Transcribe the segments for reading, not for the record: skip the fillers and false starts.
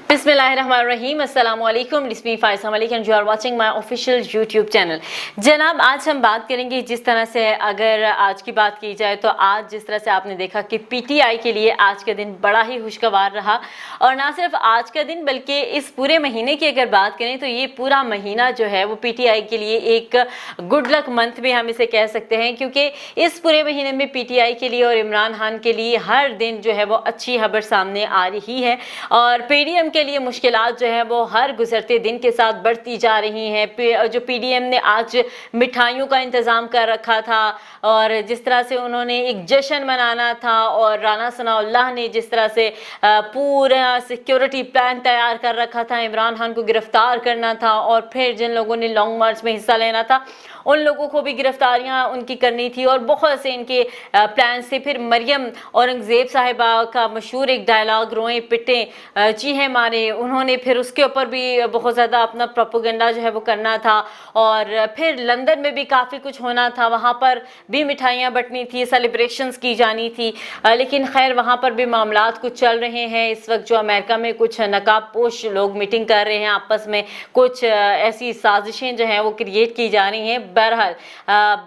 बिस्मिल्लाहिर्रहमानिर्रहीम अस्सलाम वालेकुम लिस्मी Faiza Malik and you are watching my official YouTube channel. जनाब, आज हम बात करेंगे जिस तरह से, अगर आज की बात की जाए तो आज जिस तरह से आपने देखा कि पीटीआई के लिए आज का दिन बड़ा ही खुशगवार रहा। और ना सिर्फ आज का दिन बल्कि इस पूरे महीने की अगर बात करें तो ये पूरा महीना जो है वो पीटीआई के लिए एक गुड लक मंथ भी हम इसे कह सकते हैं, क्योंकि इस पूरे महीने में पीटीआई के लिए और इमरान खान के लिए हर दिन जो है वो अच्छी खबर सामने आ रही है और पीडीएम के लिए मुश्किलात जो है वो हर गुजरते दिन के साथ बढ़ती जा रही हैं। जो पीडीएम ने आज मिठाइयों का इंतज़ाम कर रखा था और जिस तरह से उन्होंने एक जश्न मनाना था और राना सनाउल्लाह ने जिस तरह से पूरा सिक्योरिटी प्लान तैयार कर रखा था, इमरान खान को गिरफ्तार करना था और फिर जिन लोगों ने लॉन्ग मार्च में हिस्सा लेना था उन लोगों को भी गिरफ्तारियां उनकी करनी थी और बहुत से इनके प्लान से। फिर मरियम औरंगज़ेब साहिबा का मशहूर एक डायलॉग, रोएं पिटें चीहे मारे, उन्होंने फिर उसके ऊपर भी बहुत ज़्यादा अपना प्रोपेगेंडा जो है वो करना था। और फिर लंदन में भी काफ़ी कुछ होना था, वहाँ पर भी मिठाइयाँ बंटनी थी, सेलिब्रेशंस की जानी थी, लेकिन खैर वहाँ पर भी मामलात कुछ चल रहे हैं। इस वक्त जो अमेरिका में कुछ नकाबपोश लोग मीटिंग कर रहे हैं, आपस में कुछ ऐसी साजिशें जो हैं वो क्रिएट की जा रही हैं। बहरहाल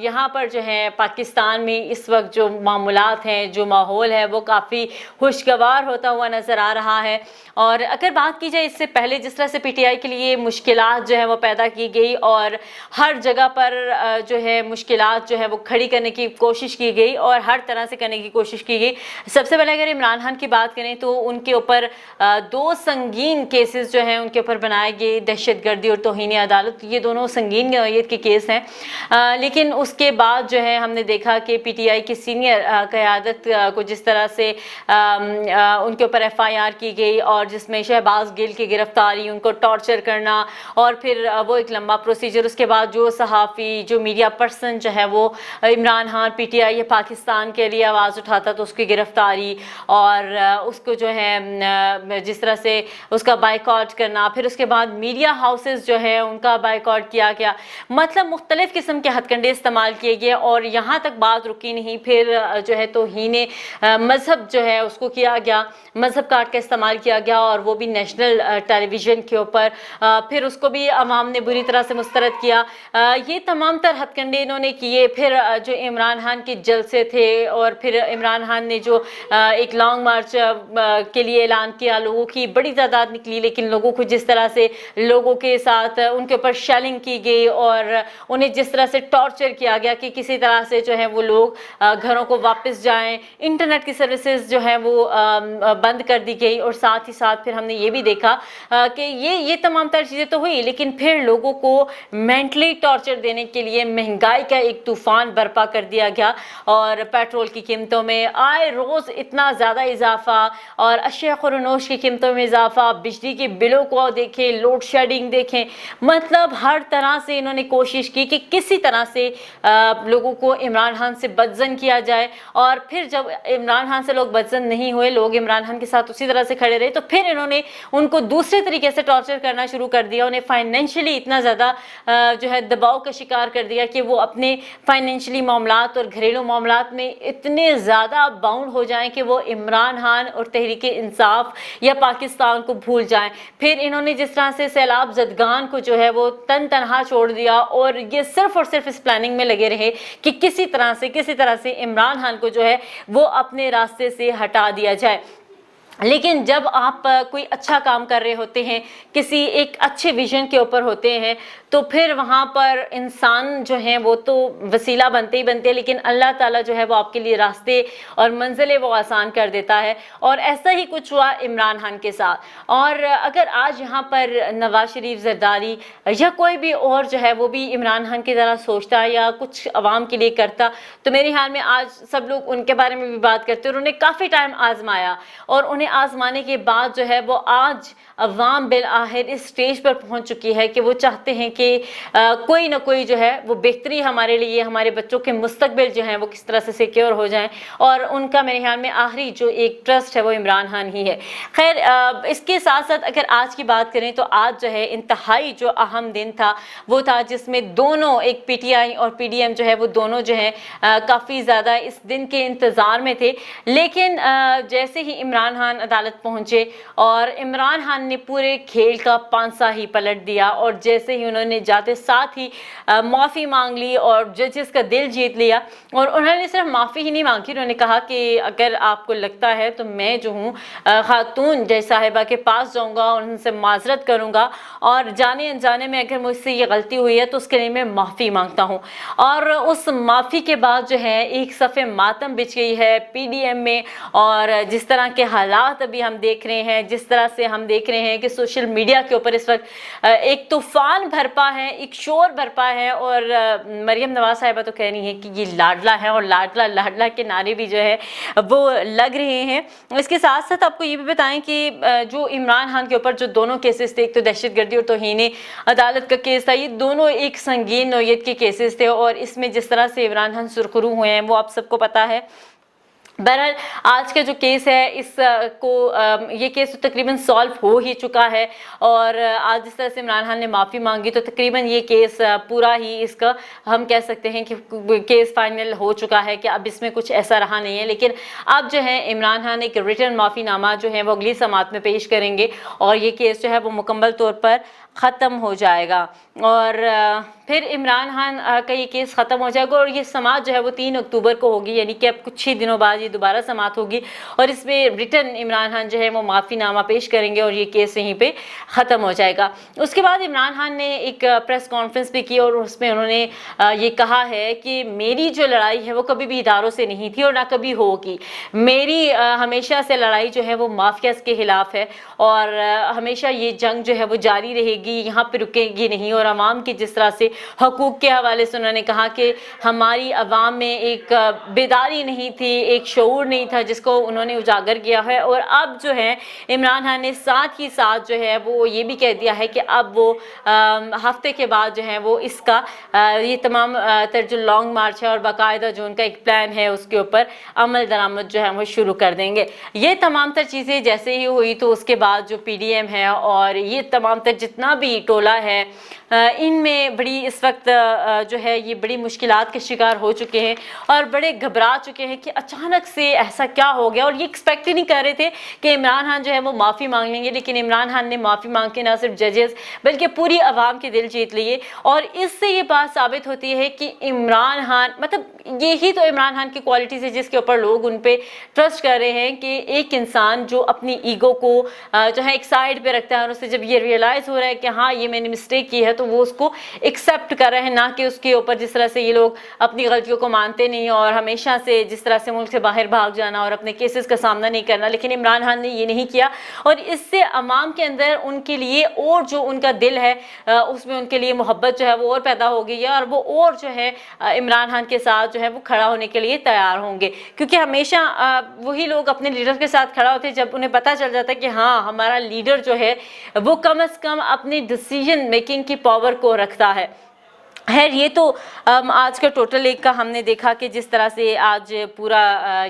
यहाँ पर जो है पाकिस्तान में इस वक्त जो मामूलात हैं, जो माहौल है वो काफ़ी खुशगवार होता हुआ नज़र आ रहा है। और अगर बात की जाए इससे पहले जिस तरह से पीटीआई के लिए मुश्किलात जो है वो पैदा की गई और हर जगह पर जो है मुश्किलात जो है वो खड़ी करने की कोशिश की गई और हर तरह से करने की कोशिश की गई। सबसे पहले अगर इमरान खान की बात करें तो उनके ऊपर दो संगीन केसेस जो हैं उनके ऊपर बनाए गए, दहशतगर्दी और तौहीन अदालत, ये दोनों संगीन नौइयत के केस हैं। लेकिन उसके बाद जो है हमने देखा कि पीटीआई की सीनियर क़यादत को जिस तरह से उनके ऊपर एफआईआर की गई और जिसमें शहबाज गिल की गिरफ्तारी, उनको टॉर्चर करना और फिर वो एक लंबा प्रोसीजर। उसके बाद जो सहाफ़ी, जो मीडिया पर्सन जो है वो इमरान खान पीटीआई या पाकिस्तान के लिए आवाज़ उठाता तो उसकी गिरफ्तारी और उसको जो है जिस तरह से उसका बाइकआउट करना, फिर उसके बाद मीडिया हाउसेस जो है उनका बाइकआउट किया गया। मतलब मुख्तलिफ़ किस्म के हथकंडे इस्तेमाल किए गए और यहाँ तक बात रुकी नहीं। फिर जो है तौहीन मज़हब जो है उसको किया गया, मज़हब कार्ड का इस्तेमाल किया गया और वो भी नेशनल टेलीविज़न के ऊपर। फिर उसको भी अवाम ने बुरी तरह से मुस्तरद किया। ये तमाम तर हथकंडे इन्होंने किए। फिर जो इमरान खान के जलसे थे और फिर इमरान खान ने जो एक लॉन्ग मार्च के लिए ऐलान किया, लोगों की बड़ी तादाद निकली, लेकिन लोगों को जिस तरह से लोगों के साथ उनके ऊपर शेलिंग की गई और उन्हें जिस तरह से टॉर्चर किया गया कि किसी तरह से जो है वो लोग घरों को वापस जाएं, इंटरनेट की सर्विसेज जो है वो बंद कर दी गई। और साथ ही साथ फिर हमने ये भी देखा कि ये तमाम तर चीज़ें तो हुई, लेकिन फिर लोगों को मेंटली टॉर्चर देने के लिए महंगाई का एक तूफ़ान बर्पा कर दिया गया और पेट्रोल की कीमतों में आए रोज़ इतना ज़्यादा इजाफा और अशिया खुरनोश की कीमतों में इजाफा, बिजली के बिलों को देखें, लोड शेडिंग देखें, मतलब हर तरह से इन्होंने कोशिश की कि किसी तरह से लोगों को इमरान खान से बदजन किया जाए। और फिर जब इमरान खान से लोग बदजन नहीं हुए, लोग इमरान खान के साथ उसी तरह से खड़े रहे, तो फिर इन्होंने उनको दूसरे तरीके से टॉर्चर करना शुरू कर दिया। उन्हें फाइनेंशियली इतना ज़्यादा जो है दबाव का शिकार कर दिया कि वो अपने फाइनेंशियली मामलात और घरेलू मामलात में इतने ज़्यादा बाउंड हो जाएं कि वो इमरान खान और तहरीक इंसाफ या पाकिस्तान को भूल जाएं। फिर इन्होंने जिस तरह से सैलाब ज़दगान को जो है वो तनहा छोड़ दिया और ये सिर्फ और सिर्फ इस प्लानिंग में लगे रहे कि किसी तरह से इमरान खान को जो है वो अपने रास्ते से हटा दिया जाए। लेकिन जब आप कोई अच्छा काम कर रहे होते हैं, किसी एक अच्छे विजन के ऊपर होते हैं, तो फिर वहाँ पर इंसान जो हैं वो तो वसीला बनते ही बनते हैं, लेकिन अल्लाह ताला जो है वो आपके लिए रास्ते और मंजिलें वो आसान कर देता है। और ऐसा ही कुछ हुआ इमरान खान के साथ। और अगर आज यहाँ पर नवाज शरीफ, जरदारी या कोई भी और जो है वो भी इमरान खान की तरह सोचता या कुछ अवाम के लिए करता, तो मेरे ख्याल में आज सब लोग उनके बारे में भी बात करते। और उन्हें काफ़ी टाइम आजमाया और उन्हें आजमाने के बाद जो है वो आज अवाम बिल आखिर इस स्टेज पर पहुंच चुकी है कि वो चाहते हैं कि कोई ना कोई जो है वो बेहतरी हमारे लिए, हमारे बच्चों के मुस्तकबिल जो है वो किस तरह से सिक्योर हो जाएं। और उनका मेरे ख्याल में आखिरी जो एक ट्रस्ट है वो इमरान खान ही है। खैर इसके साथ साथ अगर आज की बात करें तो आज जो है इंतहाई जो अहम दिन था वो था जिसमें दोनों, एक पीटीआई और पीडीएम जो है वो दोनों जो है काफ़ी ज़्यादा इस दिन के इंतज़ार में थे। लेकिन जैसे ही इमरान खान खान अदालत पहुंचे और इमरान खान ने पूरे खेल का पांसा ही पलट दिया और जैसे ही उन्होंने जाते साथ ही माफ़ी मांग ली और जजेस का दिल जीत लिया। और उन्होंने सिर्फ माफ़ी ही नहीं मांगी, उन्होंने कहा कि अगर आपको लगता है तो मैं जो हूँ खातून जज साहिबा के पास जाऊँगा और उनसे माजरत करूँगा और जाने अनजाने में अगर मुझसे ये गलती हुई है तो उसके लिए मैं माफ़ी मांगता हूँ। और उस माफ़ी के बाद जो है एक सफ़े मातम बिछ गई है पीडीएम में। और जिस तरह के हालात अभी हम देख रहे हैं, जिस तरह से हम देख रहे हैं कि सोशल मीडिया के ऊपर इस वक्त एक तूफान बरपा है, एक शोर बरपा है। और मरियम नवाज साहिबा तो कह रही हैं कि ये लाडला है और लाडला लाडला के नारे भी जो है वो लग रहे हैं। इसके साथ साथ आपको ये भी बताएं कि जो इमरान खान के ऊपर जो दोनों केसेस थे, एक तो दहशतगर्दी और तौहीन अदालत का केस था, ये दोनों एक संगीन नौयत के केसेस थे और इसमें जिस तरह से इमरान खान सुरखरू हुए हैं वो आप सबको पता है। बहरहाल आज का जो केस है ये केस तो तकरीबन सॉल्व हो ही चुका है और आज जिस तरह से इमरान खान ने माफ़ी मांगी तो तकरीबन ये केस पूरा ही इसका हम कह सकते हैं कि केस फाइनल हो चुका है कि अब इसमें कुछ ऐसा रहा नहीं है। लेकिन अब जो है इमरान खान एक रिटन माफ़ीनामा जो है वो अगली समात में पेश करेंगे और ये केस जो है वो मुकम्मल तौर पर ख़त्म हो जाएगा और फिर इमरान खान का ये केस ख़त्म हो जाएगा और ये समात जो है वो 3 अक्टूबर को होगी, यानी कि अब कुछ ही दिनों बाद ये दोबारा समात होगी और इसमें रिटन इमरान खान जो है वो माफ़ीनामा पेश करेंगे और ये केस यहीं पे ख़त्म हो जाएगा। उसके बाद इमरान खान ने एक प्रेस कॉन्फ्रेंस भी की और उसमें उन्होंने ये कहा है कि मेरी जो लड़ाई है वो कभी भी इदारों से नहीं थी और ना कभी होगी। मेरी हमेशा से लड़ाई जो है वो माफियाज़ के ख़िलाफ़ है और हमेशा ये जंग जो है वो जारी रहेगी, यहाँ पे रुकेगी नहीं। और आवाम की जिस तरह से हकूक़ के हवाले से उन्होंने कहा कि हमारी आवाम में एक बेदारी नहीं थी, एक शऊर नहीं था जिसको उन्होंने उजागर किया है। और अब जो है इमरान खान ने साथ ही साथ जो है वो ये भी कह दिया है कि अब वो हफ्ते के बाद जो है वो इसका ये तमाम तर जो लॉन्ग मार्च है और बाकायदा जो उनका एक प्लान है उसके ऊपर अमल दरामद जो है वो शुरू कर देंगे। ये तमाम तर चीज़ें जैसे ही हुई तो उसके बाद जो पीडीएम है और ये तमाम तर जितना भी टोला है इनमें बड़ी इस वक्त जो है ये बड़ी मुश्किलात के शिकार हो चुके हैं और बड़े घबरा चुके हैं कि अचानक से ऐसा क्या हो गया। और ये एक्सपेक्ट ही नहीं कर रहे थे कि इमरान खान जो है वो माफ़ी मांग लेंगे, लेकिन इमरान खान ने माफ़ी मांग के ना सिर्फ जजेस बल्कि पूरी आवाम के दिल जीत लिए। और इससे ये बात साबित होती है कि इमरान खान मतलब यही तो इमरान खान की क्वालिटीज़ है जिसके ऊपर लोग उन पर ट्रस्ट कर रहे हैं कि एक इंसान जो अपनी ईगो को जो है एक साइड पर रखता है और उससे जब ये रियलाइज़ हो रहा है कि हाँ ये मैंने मिस्टेक की है तो वो उसको एक्सेप्ट कर रहे हैं, ना कि उसके ऊपर जिस तरह से ये लोग अपनी गलतियों को मानते नहीं और हमेशा से जिस तरह से मुल्क से बाहर भाग जाना और अपने केसेस का सामना नहीं करना। लेकिन इमरान खान ने ये नहीं किया और इससे अवाम के अंदर उनके लिए और जो उनका दिल है उसमें उनके लिए मोहब्बत जो है वो और पैदा हो गई है और वो और जो है इमरान खान के साथ जो है वो खड़ा होने के लिए तैयार होंगे। क्योंकि हमेशा वही लोग अपने लीडर के साथ खड़ा होते हैं जब उन्हें पता चल जाता है कि हाँ हमारा लीडर जो है वो कम से कम अपनी डिसीजन मेकिंग की पावर को रखता है। ये तो आज का टोटल एक का हमने देखा कि जिस तरह से आज पूरा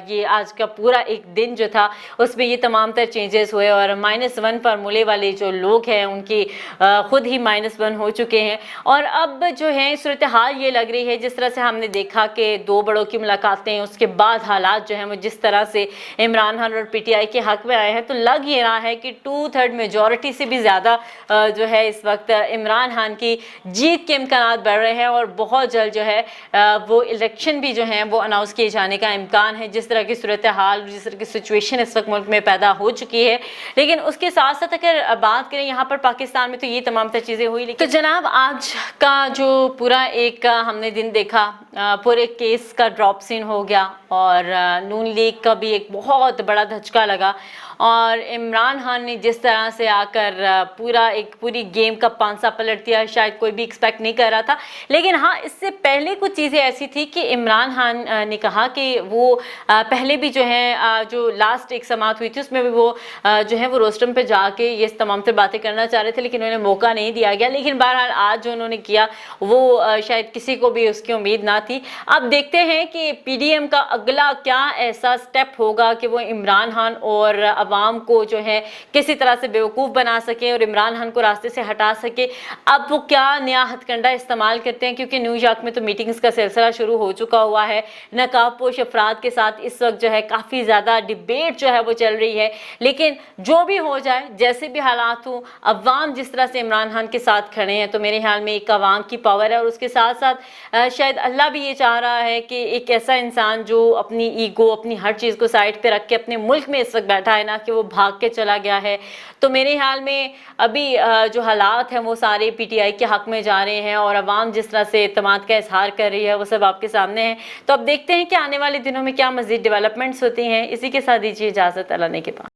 ये आज का पूरा एक दिन जो था उसमें ये तमाम तर चेंजेस हुए और -1 फार्मूले वाले जो लोग हैं उनकी ख़ुद ही -1 हो चुके हैं। और अब जो है सूरत हाल ये लग रही है जिस तरह से हमने देखा कि 2 बड़ों की मुलाकातें उसके बाद हालात जो हैं वो जिस तरह से इमरान खान और PTI के हक़ में आए हैं तो लग ये रहा है कि 2/3 मेजॉरिटी से भी ज़्यादा जो है इस वक्त इमरान खान की जीत के इम्कानात बढ़ रहे हैं और बहुत जल्द जो है वो इलेक्शन भी जो है वो अनाउंस किए जाने का इम्कान है। जिस तरह की सूरत हाल जिस तरह की सिचुएशन इस वक्त मुल्क में पैदा हो चुकी है। लेकिन उसके साथ साथ अगर बात करें यहाँ पर पाकिस्तान में तो ये तमाम तर चीज़ें हुई। तो जनाब आज का जो पूरा एक हमने दिन देखा पूरे केस का ड्रॉप सीन हो गया और नून लीग का भी एक बहुत बड़ा धचका लगा और इमरान खान ने जिस तरह से आकर पूरी गेम का पांसा पलट दिया शायद कोई भी एक्सपेक्ट नहीं कर रहा था। लेकिन हाँ इससे पहले कुछ चीज़ें ऐसी थी कि इमरान खान ने कहा कि वो पहले भी जो है जो लास्ट एक समात हुई थी उसमें भी वो जो है वो रोस्टम पे जाके ये तमाम तर बातें करना चाह रहे थे लेकिन उन्हें मौका नहीं दिया गया। लेकिन बहरहाल आज जो उन्होंने किया वो शायद किसी को भी उसकी उम्मीद ना थी। अब देखते हैं कि PDM का अगला क्या ऐसा स्टेप होगा कि वो इमरान खान और आवाम को जो है किसी तरह से बेवकूफ़ बना सके और इमरान खान को रास्ते से हटा सके। अब वो क्या नया हथकंडा इस्तेमाल करते हैं, क्योंकि न्यूयॉर्क में तो मीटिंग्स का सिलसिला शुरू हो चुका हुआ है। नकाबपोश अफराद के साथ इस वक्त जो है काफ़ी ज़्यादा डिबेट जो है वो चल रही है। लेकिन जो भी हो जाए, जैसे भी हालात हो, अवाम जिस तरह से इमरान खान के साथ खड़े हैं, तो मेरे ख्याल में एक अवाम की पावर है। और उसके साथ साथ शायद अल्लाह भी ये चाह रहा है कि एक ऐसा इंसान जो अपनी ईगो, अपनी हर चीज़ को साइड पे रख के अपने मुल्क में इस वक्त बैठा है ना, कि वो भाग के चला गया है। तो मेरे ख्याल में अभी जो हालात हैं वो सारे पीटीआई के हक में जा रहे हैं और अवाम जिस तरह से एतमाद का इजहार कर रही है वो सब आपके सामने है। तो अब देखते हैं कि आने वाले दिनों में क्या मज़ीद डेवलपमेंट्स होती हैं। इसी के साथ दीजिए इजाज़त, अल्लाह ने के पास।